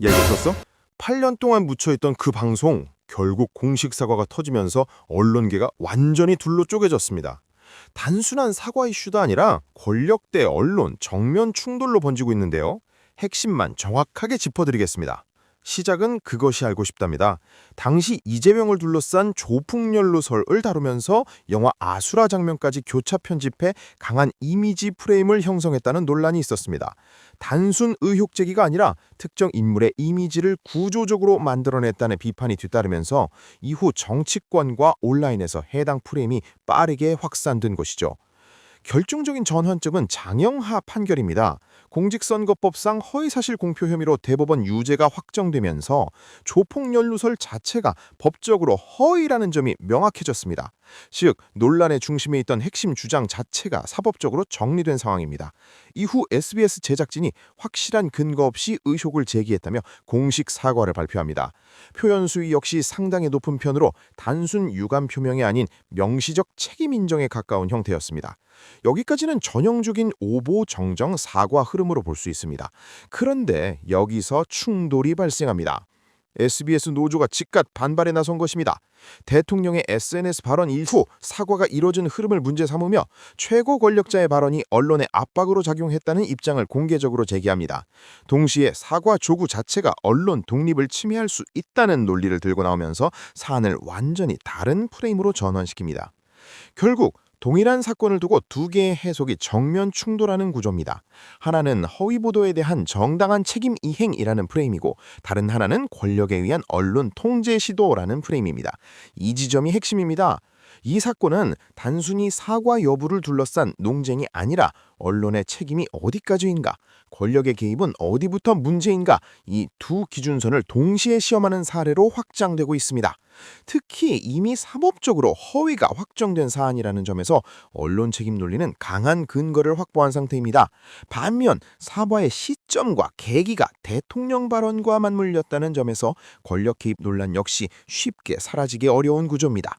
야, 이거 들었어? 8년 동안 묻혀있던 그 방송, 결국 공식 사과가 터지면서 언론계가 완전히 둘로 쪼개졌습니다. 단순한 사과 이슈도 아니라 권력 대 언론 정면 충돌로 번지고 있는데요. 핵심만 정확하게 짚어드리겠습니다. 시작은 그것이 알고 싶답니다. 당시 이재명을 둘러싼 조풍연루설을 다루면서 영화 아수라 장면까지 교차 편집해 강한 이미지 프레임을 형성했다는 논란이 있었습니다. 단순 의혹 제기가 아니라 특정 인물의 이미지를 구조적으로 만들어냈다는 비판이 뒤따르면서 이후 정치권과 온라인에서 해당 프레임이 빠르게 확산된 것이죠. 결정적인 전환점은 장영하 판결입니다. 공직선거법상 허위사실 공표 혐의로 대법원 유죄가 확정되면서 조폭연루설 자체가 법적으로 허위라는 점이 명확해졌습니다. 즉, 논란의 중심에 있던 핵심 주장 자체가 사법적으로 정리된 상황입니다. 이후 SBS 제작진이 확실한 근거 없이 의혹을 제기했다며 공식 사과를 발표합니다. 표현 수위 역시 상당히 높은 편으로 단순 유감 표명이 아닌 명시적 책임 인정에 가까운 형태였습니다. 여기까지는 전형적인 오보, 정정, 사과 흐름으로 볼 수 있습니다. 그런데 여기서 충돌이 발생합니다. SBS 노조가 즉각 반발에 나선 것입니다. 대통령의 SNS 발언 이후 사과가 이뤄진 흐름을 문제 삼으며 최고 권력자의 발언이 언론의 압박으로 작용했다는 입장을 공개적으로 제기합니다. 동시에 사과 조구 자체가 언론 독립을 침해할 수 있다는 논리를 들고 나오면서 사안을 완전히 다른 프레임으로 전환시킵니다. 결국 동일한 사건을 두고 두 개의 해석이 정면 충돌하는 구조입니다. 하나는 허위 보도에 대한 정당한 책임 이행이라는 프레임이고 다른 하나는 권력에 의한 언론 통제 시도라는 프레임입니다. 이 지점이 핵심입니다. 이 사건은 단순히 사과 여부를 둘러싼 논쟁이 아니라 언론의 책임이 어디까지인가, 권력의 개입은 어디부터 문제인가, 이 두 기준선을 동시에 시험하는 사례로 확장되고 있습니다. 특히 이미 사법적으로 허위가 확정된 사안이라는 점에서 언론 책임 논리는 강한 근거를 확보한 상태입니다. 반면 사과의 시점과 계기가 대통령 발언과 맞물렸다는 점에서 권력 개입 논란 역시 쉽게 사라지기 어려운 구조입니다.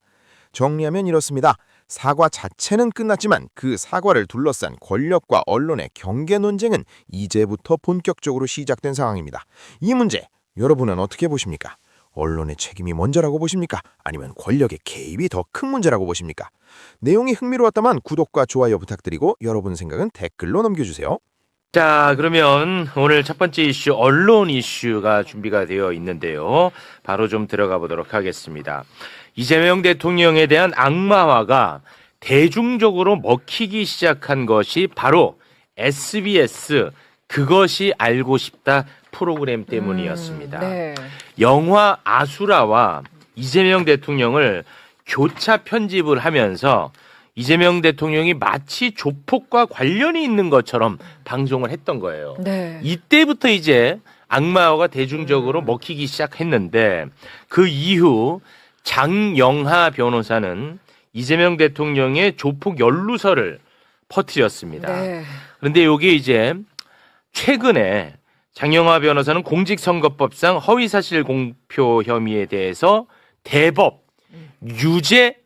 정리하면 이렇습니다. 사과 자체는 끝났지만 그 사과를 둘러싼 권력과 언론의 경계 논쟁은 이제부터 본격적으로 시작된 상황입니다. 이 문제 여러분은 어떻게 보십니까? 언론의 책임이 먼저라고 보십니까? 아니면 권력의 개입이 더 큰 문제라고 보십니까? 내용이 흥미로웠다면 구독과 좋아요 부탁드리고 여러분 생각은 댓글로 남겨주세요. 자, 그러면 오늘 첫 번째 이슈, 언론 이슈가 준비가 되어 있는데요. 바로 좀 들어가 보도록 하겠습니다. 이재명 대통령에 대한 악마화가 대중적으로 먹히기 시작한 것이 바로 SBS 그것이 알고 싶다 프로그램 때문이었습니다. 네. 영화 아수라와 이재명 대통령을 교차 편집을 하면서 이재명 대통령이 마치 조폭과 관련이 있는 것처럼 방송을 했던 거예요. 네. 이때부터 이제 악마화가 대중적으로 먹히기 시작했는데 그 이후 장영하 변호사는 이재명 대통령의 조폭 연루설을 퍼뜨렸습니다. 네. 그런데 이게 이제 최근에 장영하 변호사는 공직선거법상 허위사실 공표 혐의에 대해서 대법 유죄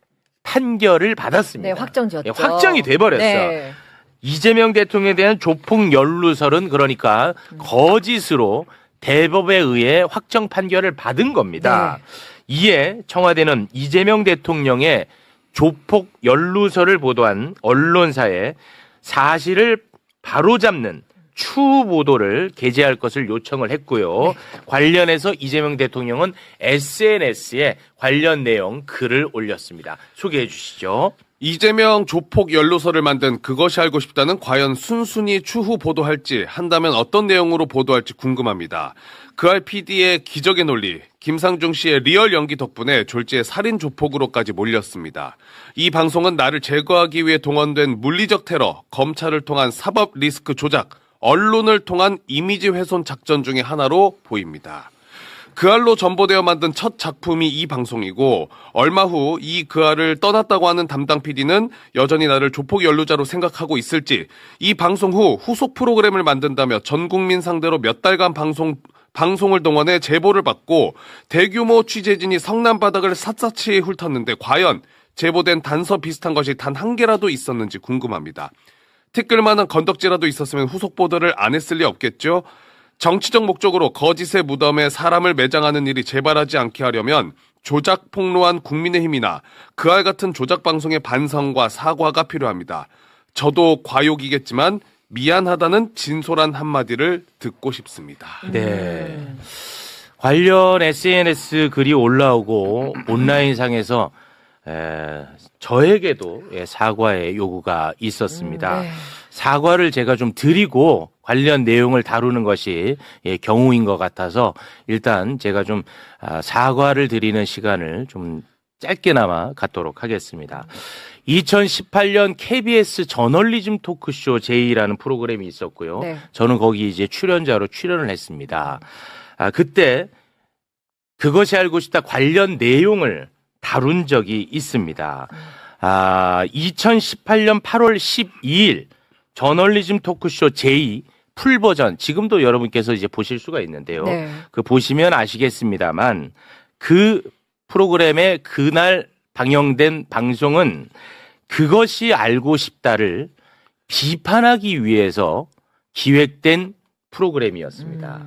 판결을 받았습니다. 네, 확정지었죠. 확정이 돼버렸어. 네. 이재명 대통령에 대한 조폭 연루설은 그러니까 거짓으로 대법에 의해 확정 판결을 받은 겁니다. 네. 이에 청와대는 이재명 대통령의 조폭 연루설을 보도한 언론사에 사실을 바로잡는 추후 보도를 게재할 것을 요청을 했고요. 네. 관련해서 이재명 대통령은 SNS에 관련 내용 글을 올렸습니다. 소개해 주시죠. 이재명 조폭 연루설을 만든 그것이 알고 싶다는 과연 순순히 추후 보도할지, 한다면 어떤 내용으로 보도할지 궁금합니다. 그알 PD의 기적의 논리, 김상중 씨의 리얼 연기 덕분에 졸지에 살인 조폭으로까지 몰렸습니다. 이 방송은 나를 제거하기 위해 동원된 물리적 테러, 검찰을 통한 사법 리스크 조작, 언론을 통한 이미지 훼손 작전 중의 하나로 보입니다. 그알로 전보되어 만든 첫 작품이 이 방송이고, 얼마 후 이 그알을 떠났다고 하는 담당 PD는 여전히 나를 조폭 연루자로 생각하고 있을지, 이 방송 후 후속 프로그램을 만든다며 전 국민 상대로 몇 달간 방송을 동원해 제보를 받고 대규모 취재진이 성남 바닥을 샅샅이 훑었는데 과연 제보된 단서 비슷한 것이 단 한 개라도 있었는지 궁금합니다. 티끌만한 건덕지라도 있었으면 후속 보도를 안 했을 리 없겠죠? 정치적 목적으로 거짓의 무덤에 사람을 매장하는 일이 재발하지 않게 하려면 조작 폭로한 국민의힘이나 그알 같은 조작 방송의 반성과 사과가 필요합니다. 저도 과욕이겠지만 미안하다는 진솔한 한마디를 듣고 싶습니다. 네. 관련 SNS 글이 올라오고 온라인상에서 저에게도 사과의 요구가 있었습니다. 네. 사과를 제가 좀 드리고 관련 내용을 다루는 것이 경우인 것 같아서 일단 제가 좀 사과를 드리는 시간을 좀 짧게나마 갖도록 하겠습니다. 2018년 KBS 저널리즘 토크쇼 제2라는 프로그램이 있었고요. 네. 저는 거기 이제 출연자로 출연을 했습니다. 그때 그것이 알고 싶다 관련 내용을 다룬 적이 있습니다. 2018년 8월 12일 저널리즘 토크쇼 제2 풀버전 지금도 여러분께서 이제 보실 수가 있는데요. 네. 그 보시면 아시겠습니다만 그 프로그램에 그날 방영된 방송은 그것이 알고 싶다를 비판하기 위해서 기획된 프로그램이었습니다.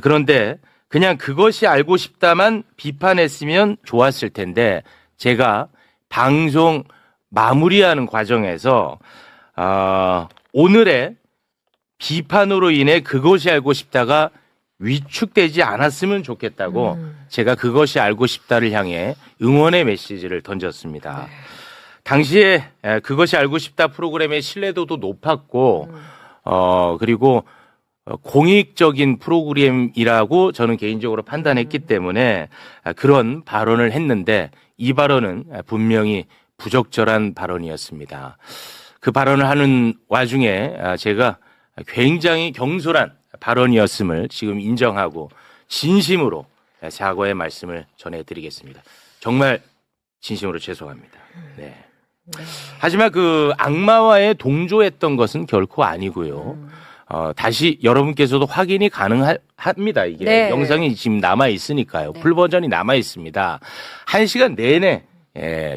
그런데 그냥 그것이 알고 싶다만 비판했으면 좋았을 텐데 제가 방송 마무리하는 과정에서 오늘의 비판으로 인해 그것이 알고 싶다가 위축되지 않았으면 좋겠다고 제가 그것이 알고 싶다를 향해 응원의 메시지를 던졌습니다. 당시에 그것이 알고 싶다 프로그램의 신뢰도도 높았고 그리고 공익적인 프로그램이라고 저는 개인적으로 판단했기 때문에 그런 발언을 했는데 이 발언은 분명히 부적절한 발언이었습니다. 그 발언을 하는 와중에 제가 굉장히 경솔한 발언이었음을 지금 인정하고 진심으로 사과의 말씀을 전해드리겠습니다. 정말 진심으로 죄송합니다. 네. 하지만 그 악마와의 동조했던 것은 결코 아니고요. 다시 여러분께서도 확인이 가능합니다. 이게 네. 영상이 지금 남아 있으니까요. 네. 풀 버전이 남아 있습니다. 1시간 내내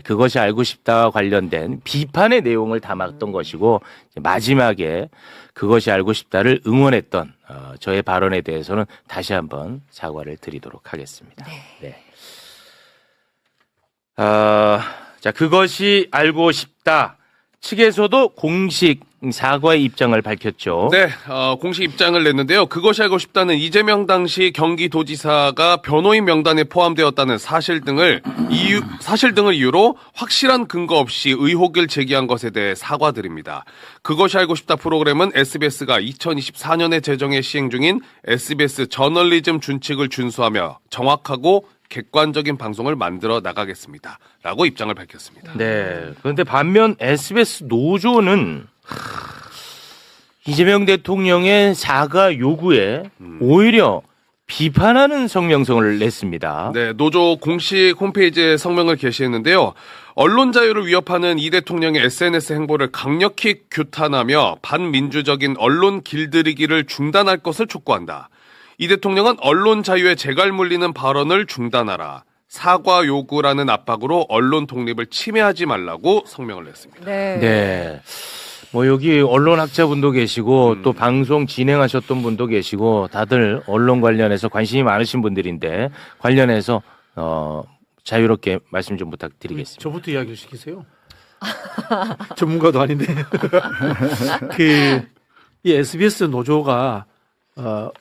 그것이 알고 싶다와 관련된 비판의 내용을 담았던 것이고 마지막에 그것이 알고 싶다를 응원했던 저의 발언에 대해서는 다시 한번 사과를 드리도록 하겠습니다. 네. 자, 그것이 알고 싶다 측에서도 공식 사과의 입장을 밝혔죠. 네, 공식 입장을 냈는데요. 그것이 알고 싶다는 이재명 당시 경기도지사가 변호인 명단에 포함되었다는 사실 등을 이유로 확실한 근거 없이 의혹을 제기한 것에 대해 사과드립니다. 그것이 알고 싶다 프로그램은 SBS가 2024년에 제정해 시행 중인 SBS 저널리즘 준칙을 준수하며 정확하고 객관적인 방송을 만들어 나가겠습니다. 라고 입장을 밝혔습니다. 네. 그런데 반면 SBS 노조는 이재명 대통령의 사과 요구에 오히려 비판하는 성명서를 냈습니다. 네, 노조 공식 홈페이지에 성명을 게시했는데요. 언론 자유를 위협하는 이 대통령의 SNS 행보를 강력히 규탄하며 반민주적인 언론 길들이기를 중단할 것을 촉구한다. 이 대통령은 언론 자유에 재갈 물리는 발언을 중단하라. 사과 요구라는 압박으로 언론 독립을 침해하지 말라고 성명을 냈습니다. 네. 네. 뭐 여기 언론 학자분도 계시고 또 방송 진행하셨던 분도 계시고 다들 언론 관련해서 관심이 많으신 분들인데 관련해서 자유롭게 말씀 좀 부탁드리겠습니다. 저부터 이야기를 시키세요. 전문가도 아닌데. 이 SBS 노조가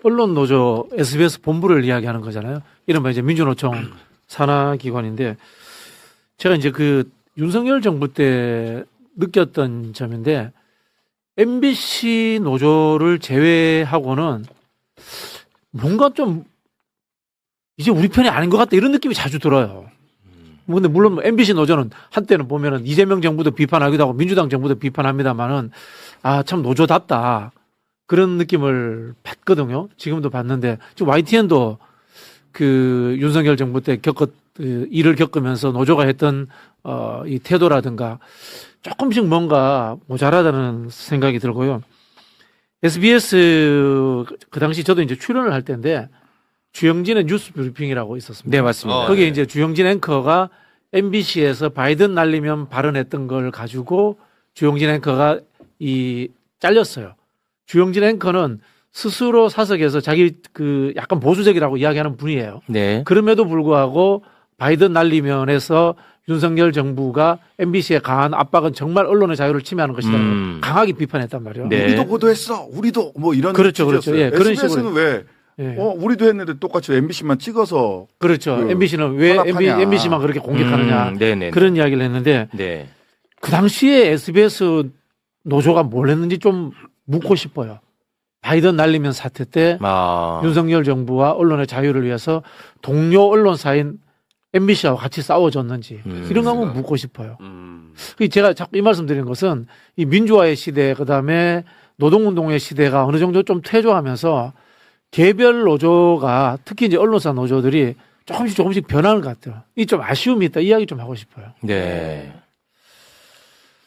언론 노조 SBS 본부를 이야기하는 거잖아요. 이른바 이제 민주노총 산하기관인데 제가 이제 그 윤석열 정부 때 느꼈던 점인데 MBC 노조를 제외하고는 뭔가 좀 이제 우리 편이 아닌 것 같다 이런 느낌이 자주 들어요. 근데 물론 MBC 노조는 한때는 보면은 이재명 정부도 비판하기도 하고 민주당 정부도 비판합니다만은 참 노조답다 그런 느낌을 받거든요. 지금도 받는데 지금 YTN도 그 윤석열 정부 때 일을 겪으면서 노조가 했던 이 태도라든가 조금씩 뭔가 모자라다는 생각이 들고요. SBS 그 당시 저도 이제 출연을 할 때인데 주영진의 뉴스 브리핑이라고 있었습니다. 네, 맞습니다. 거기에 이제 주영진 앵커가 MBC에서 바이든 날리면 발언했던 걸 가지고 주영진 앵커가 잘렸어요. 주영진 앵커는 스스로 사석에서 자기 그 약간 보수적이라고 이야기하는 분이에요. 네. 그럼에도 불구하고 바이든 날리면에서 윤석열 정부가 MBC에 강한 압박은 정말 언론의 자유를 침해하는 것이다. 강하게 비판했단 말이에요. 네. 우리도 보도했어. 우리도 뭐 이런 그렇죠, 그렇죠. 취지였어요. 예, 그런 SBS는 식으로. 왜 예. 우리도 했는데 똑같이 MBC만 찍어서 그렇죠. 그 MBC는 왜 탄압하냐. MBC만 그렇게 공격하느냐. 네네. 그런 이야기를 했는데 네. 그 당시에 SBS 노조가 뭘 했는지 좀 묻고 싶어요. 바이든 날리면 사태 때 아. 윤석열 정부와 언론의 자유를 위해서 동료 언론사인 MBC와 같이 싸워줬는지 이런 거 한번 묻고 싶어요. 제가 자꾸 이 말씀드리는 것은 이 민주화의 시대 그다음에 노동운동의 시대가 어느 정도 좀 퇴조하면서 개별 노조가 특히 이제 언론사 노조들이 조금씩 변하는 것 같아요. 이 좀 아쉬움이 있다. 이 이야기 좀 하고 싶어요. 네.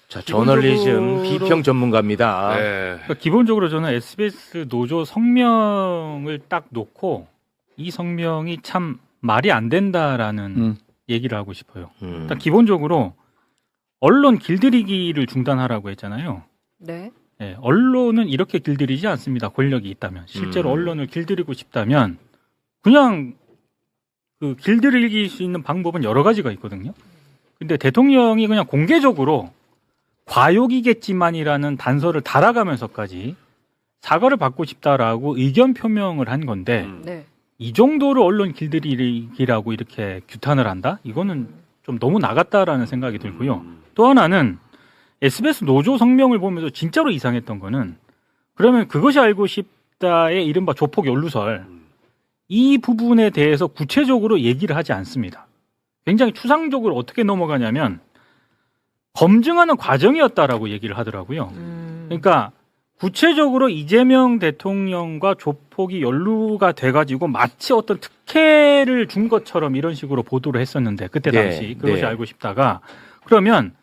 자, 저널리즘 비평 전문가입니다. 네. 그러니까 기본적으로 저는 SBS 노조 성명을 딱 놓고 이 성명이 참 말이 안 된다라는 얘기를 하고 싶어요. 일단 기본적으로 언론 길들이기를 중단하라고 했잖아요. 네. 네, 언론은 이렇게 길들이지 않습니다. 권력이 있다면. 실제로 언론을 길들이고 싶다면 그냥 그 길들이기 수 있는 방법은 여러 가지가 있거든요. 근데 대통령이 그냥 공개적으로 과욕이겠지만이라는 단서를 달아가면서까지 사과를 받고 싶다라고 의견 표명을 한 건데 네. 이 정도로 언론 길들이기라고 이렇게 규탄을 한다? 이거는 좀 너무 나갔다라는 생각이 들고요. 또 하나는 SBS 노조 성명을 보면서 진짜로 이상했던 거는 그러면 그것이 알고 싶다의 이른바 조폭 연루설 이 부분에 대해서 구체적으로 얘기를 하지 않습니다. 굉장히 추상적으로 어떻게 넘어가냐면 검증하는 과정이었다라고 얘기를 하더라고요. 그러니까 구체적으로 이재명 대통령과 조폭이 연루가 돼가지고 마치 어떤 특혜를 준 것처럼 이런 식으로 보도를 했었는데 그때 네, 당시 그것이 네. 알고 싶다가 그러면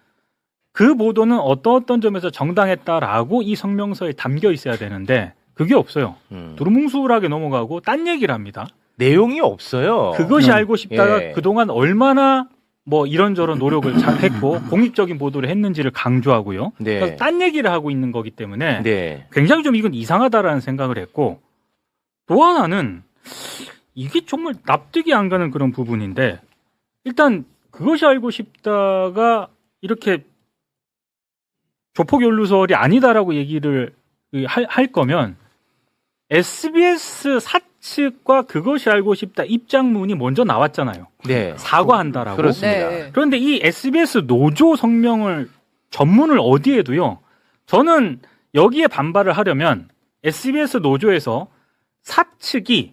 그 보도는 어떤 점에서 정당했다라고 이 성명서에 담겨 있어야 되는데 그게 없어요. 두루뭉술하게 넘어가고 딴 얘기를 합니다. 내용이 없어요. 그것이 알고 싶다가 예. 그동안 얼마나 뭐 이런저런 노력을 잘 했고 공익적인 보도를 했는지를 강조하고요. 네. 그래서 딴 얘기를 하고 있는 거기 때문에 네. 굉장히 좀 이건 이상하다라는 생각을 했고 또 하나는 이게 정말 납득이 안 가는 그런 부분인데 일단 그것이 알고 싶다가 이렇게 조폭 연루설이 아니다라고 얘기를 할 거면 SBS 사측과 그것이 알고 싶다 입장문이 먼저 나왔잖아요. 네. 사과한다라고. 그렇습니다. 네. 그런데 이 SBS 노조 성명을 전문을 어디에 두요? 저는 여기에 반발을 하려면 SBS 노조에서 사측이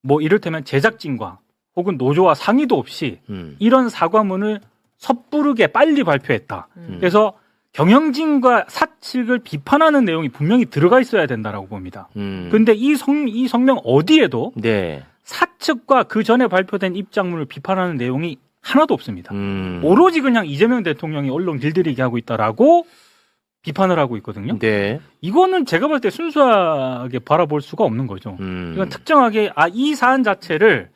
뭐 이를테면 제작진과 혹은 노조와 상의도 없이 이런 사과문을 섭부르게 빨리 발표했다. 그래서 경영진과 사측을 비판하는 내용이 분명히 들어가 있어야 된다라고 봅니다. 근데 이 성명 어디에도 네. 사측과 그 전에 발표된 입장문을 비판하는 내용이 하나도 없습니다. 음. 오로지 그냥 이재명 대통령이 언론 길들이게 하고 있다라고 비판을 하고 있거든요. 네. 이거는 제가 볼 때 순수하게 바라볼 수가 없는 거죠. 이건 특정하게 이 사안 자체를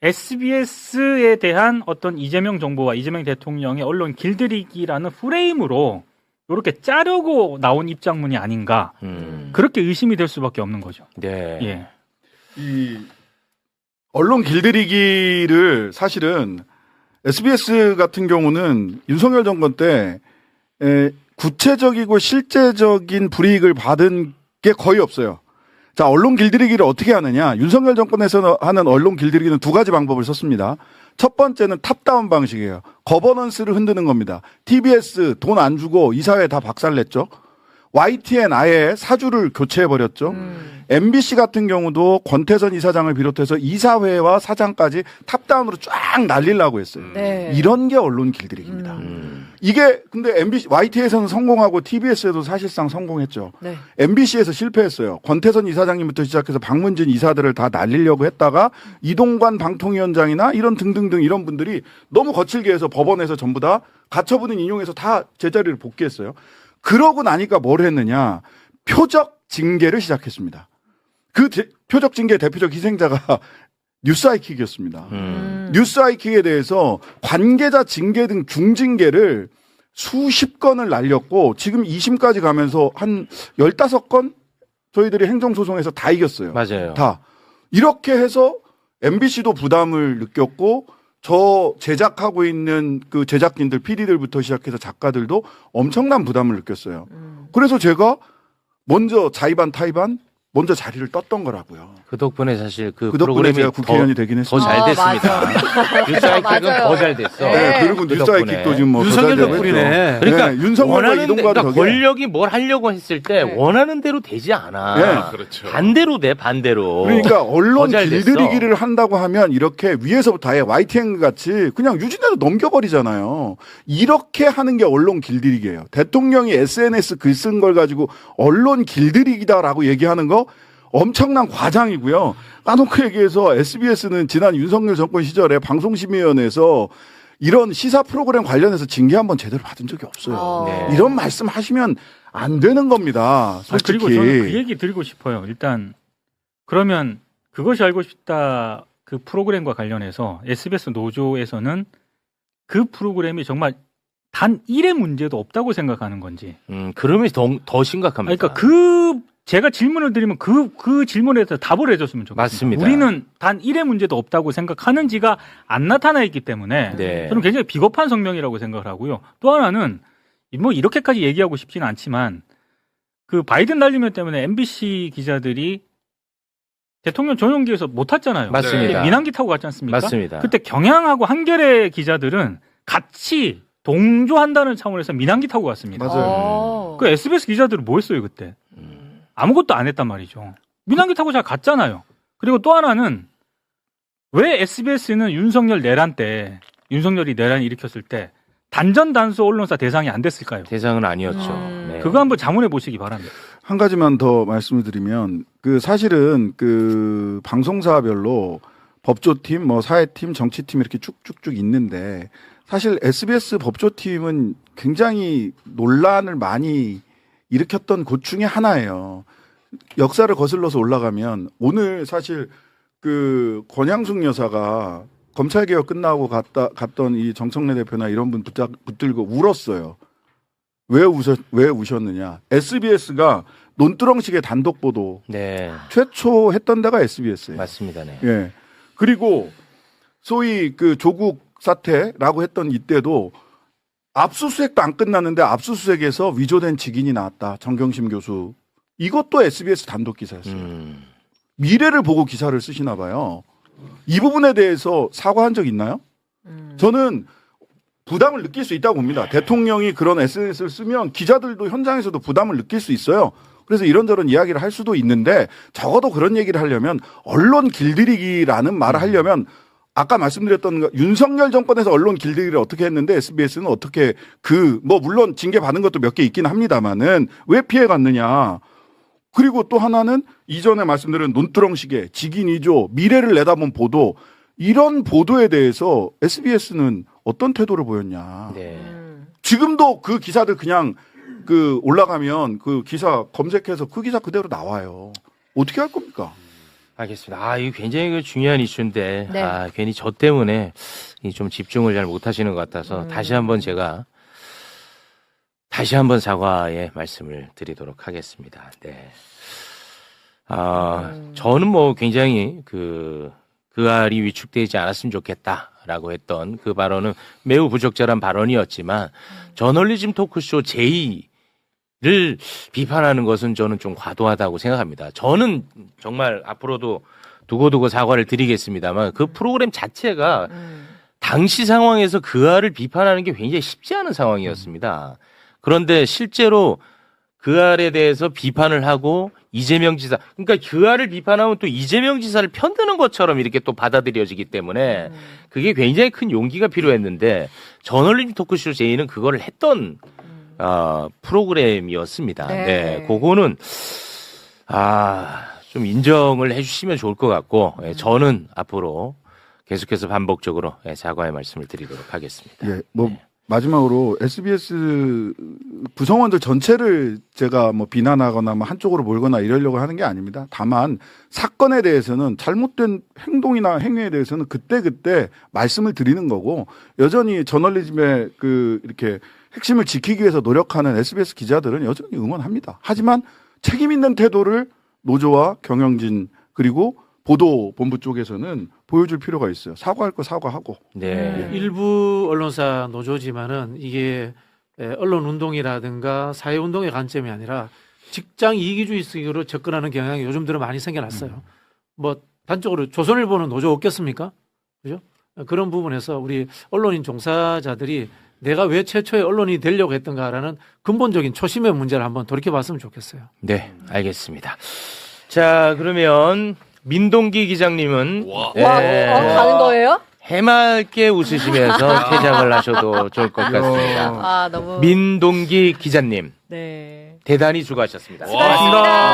SBS에 대한 어떤 이재명 정부와 이재명 대통령의 언론 길들이기라는 프레임으로 이렇게 짜려고 나온 입장문이 아닌가 그렇게 의심이 될 수밖에 없는 거죠. 네. 예. 이 언론 길들이기를 사실은 SBS 같은 경우는 윤석열 정권 때 구체적이고 실제적인 불이익을 받은 게 거의 없어요. 자, 언론 길들이기를 어떻게 하느냐. 윤석열 정권에서 하는 언론 길들이기는 두 가지 방법을 썼습니다. 첫 번째는 탑다운 방식이에요. 거버넌스를 흔드는 겁니다. TBS 돈 안 주고 이사회 다 박살냈죠. YTN 아예 사주를 교체해버렸죠. MBC 같은 경우도 권태선 이사장을 비롯해서 이사회와 사장까지 탑다운으로 쫙 날리려고 했어요. 네. 이런 게 언론 길들이기입니다. 이게 근데 MBC, YT에서는 성공하고 TBS에도 사실상 성공했죠. 네. MBC에서 실패했어요. 권태선 이사장님부터 시작해서 박문진 이사들을 다 날리려고 했다가 이동관 방통위원장이나 이런 등등등 이런 분들이 너무 거칠게 해서 법원에서 전부 다 가처분을 인용해서 다 제자리를 복귀했어요. 그러고 나니까 뭘 했느냐. 표적 징계를 시작했습니다. 그 표적 징계 대표적 희생자가 뉴스아이킥이었습니다. 뉴스아이킥에 대해서 관계자 징계 등 중징계를 수십 건을 날렸고 지금 2심까지 가면서 한 15건 저희들이 행정소송에서 다 이겼어요. 맞아요. 다. 이렇게 해서 MBC도 부담을 느꼈고 저 제작하고 있는 그 제작진들, PD들부터 시작해서 작가들도 엄청난 부담을 느꼈어요. 그래서 제가 먼저 자의반 타의반 먼저 자리를 떴던 거라고요. 그 덕분에 사실 그 그 덕분에 프로그램이 제가 국회의원이 되긴 더 했습니다. 잘 됐습니다. 뉴스아이킥은 맞아요. 더 잘 됐어. 네, 그리고 그 뉴스아이킥도 덕분에. 지금 뭐더 윤석열 잘 되고 덕분이네. 했죠. 그러니까 네, 윤석열과 원하는 이동관 그러니까 덕에 권력이 뭘 하려고 했을 때 네. 원하는 대로 되지 않아. 네. 그렇죠. 반대로 돼 반대로. 그러니까 언론 더잘 됐어. 길들이기를 한다고 하면 이렇게 위에서부터 아예 YTN 같이 그냥 유진대로 넘겨버리잖아요. 이렇게 하는 게 언론 길들이기예요. 대통령이 SNS 글 쓴 걸 가지고 언론 길들이기다라고 얘기하는 거 엄청난 과장이고요. 까놓고 얘기해서 SBS는 지난 윤석열 정권 시절에 방송심의위원회에서 이런 시사 프로그램 관련해서 징계 한번 제대로 받은 적이 없어요. 네. 이런 말씀 하시면 안 되는 겁니다. 솔직히. 그리고 저는 그 얘기 드리고 싶어요. 일단 그러면 그것이 알고 싶다 그 프로그램과 관련해서 SBS 노조에서는 그 프로그램이 정말 단 1의 문제도 없다고 생각하는 건지. 그러면 더 심각합니다. 그러니까 제가 질문을 드리면 그 질문에 대해서 답을 해줬으면 좋겠습니다. 맞습니다. 우리는 단 1의 문제도 없다고 생각하는지가 안 나타나 있기 때문에 네. 저는 굉장히 비겁한 성명이라고 생각을 하고요. 또 하나는 뭐 이렇게까지 얘기하고 싶지는 않지만 그 바이든 날리면 때문에 MBC 기자들이 대통령 전용기에서 못 탔잖아요. 맞습니다. 민항기 타고 갔지 않습니까? 맞습니다. 그때 경향하고 한겨레 기자들은 같이 동조한다는 차원에서 민항기 타고 갔습니다. 맞아요. 그 SBS 기자들은 뭐 했어요 그때? 아무것도 안 했단 말이죠. 민항기 타고 잘 갔잖아요. 그리고 또 하나는 왜 SBS는 윤석열 내란 때 윤석열이 내란 일으켰을 때 단전단수 언론사 대상이 안 됐을까요? 대상은 아니었죠. 네. 그거 한번 자문해 보시기 바랍니다. 한 가지만 더 말씀을 드리면 그 사실은 그 방송사별로 법조팀, 뭐 사회팀, 정치팀 이렇게 쭉쭉쭉 있는데 사실 SBS 법조팀은 굉장히 논란을 많이 일으켰던 곳 중에 하나예요. 역사를 거슬러서 올라가면 오늘 사실 그 권양숙 여사가 검찰개혁 끝나고 갔던 이 정청래 대표나 이런 분 붙들고 울었어요. 왜 우셨느냐. SBS가 논두렁식의 단독 보도 네. 최초 했던 데가 SBS예요. 맞습니다. 네. 예. 그리고 소위 그 조국 사태라고 했던 이때도 압수수색도 안 끝났는데 압수수색에서 위조된 직인이 나왔다. 정경심 교수. 이것도 SBS 단독 기사였어요. 미래를 보고 기사를 쓰시나 봐요. 이 부분에 대해서 사과한 적 있나요? 저는 부담을 느낄 수 있다고 봅니다. 대통령이 그런 SNS를 쓰면 기자들도 현장에서도 부담을 느낄 수 있어요. 그래서 이런저런 이야기를 할 수도 있는데 적어도 그런 얘기를 하려면 언론 길들이기라는 말을 하려면 아까 말씀드렸던 윤석열 정권에서 언론 길들이기를 어떻게 했는데 SBS는 어떻게 물론 징계 받은 것도 몇 개 있긴 합니다만은 왜 피해 갔느냐. 그리고 또 하나는 이전에 말씀드린 논두렁식의 직인 위조, 미래를 내다본 보도 이런 보도에 대해서 SBS는 어떤 태도를 보였냐. 네. 지금도 그 기사들 그냥 그 올라가면 그 기사 검색해서 그 기사 그대로 나와요. 어떻게 할 겁니까? 알겠습니다. 이거 굉장히 그 중요한 이슈인데, 네. 괜히 저 때문에 좀 집중을 잘 못하시는 것 같아서 다시 한번 사과의 말씀을 드리도록 하겠습니다. 네. 저는 뭐 굉장히 그 알이 위축되지 않았으면 좋겠다라고 했던 그 발언은 매우 부적절한 발언이었지만 저널리즘 토크쇼 제2를 비판하는 것은 저는 좀 과도하다고 생각합니다. 저는 정말 앞으로도 두고두고 사과를 드리겠습니다만 그 프로그램 자체가 당시 상황에서 그 알을 비판하는 게 굉장히 쉽지 않은 상황이었습니다. 그런데 실제로 그 알에 대해서 비판을 하고 이재명 지사, 그러니까 그 알을 비판하면 또 이재명 지사를 편드는 것처럼 이렇게 또 받아들여지기 때문에 그게 굉장히 큰 용기가 필요했는데 저널리즘 토크쇼 제이는 그거를 했던 프로그램이었습니다. 네. 네, 그거는 좀 인정을 해주시면 좋을 것 같고 저는 앞으로 계속해서 반복적으로 사과의 말씀을 드리도록 하겠습니다. 예, 마지막으로 SBS 구성원들 전체를 제가 비난하거나 한쪽으로 몰거나 이러려고 하는 게 아닙니다. 다만 사건에 대해서는 잘못된 행동이나 행위에 대해서는 그때 말씀을 드리는 거고 여전히 저널리즘의 이렇게 핵심을 지키기 위해서 노력하는 SBS 기자들은 여전히 응원합니다. 하지만 책임 있는 태도를 노조와 경영진 그리고 보도본부 쪽에서는 보여줄 필요가 있어요. 사과할 거 사과하고. 네. 일부 언론사 노조지만은 이게 언론 운동이라든가 사회 운동의 관점이 아니라 직장 이기주의식으로 접근하는 경향이 요즘 들어 많이 생겨났어요. 뭐 단적으로 조선일보는 노조 없겠습니까? 그죠? 그런 부분에서 우리 언론인 종사자들이 내가 왜 최초의 언론이 되려고 했던가라는 근본적인 초심의 문제를 한번 돌이켜봤으면 좋겠어요. 네, 알겠습니다. 자, 그러면 민동기 기장님은 와. 가는 거예요? 해맑게 웃으시면서 퇴장을 하셔도 좋을 것 같습니다. 아, 너무. 민동기 기자님, 네. 대단히 수고하셨습니다. 와.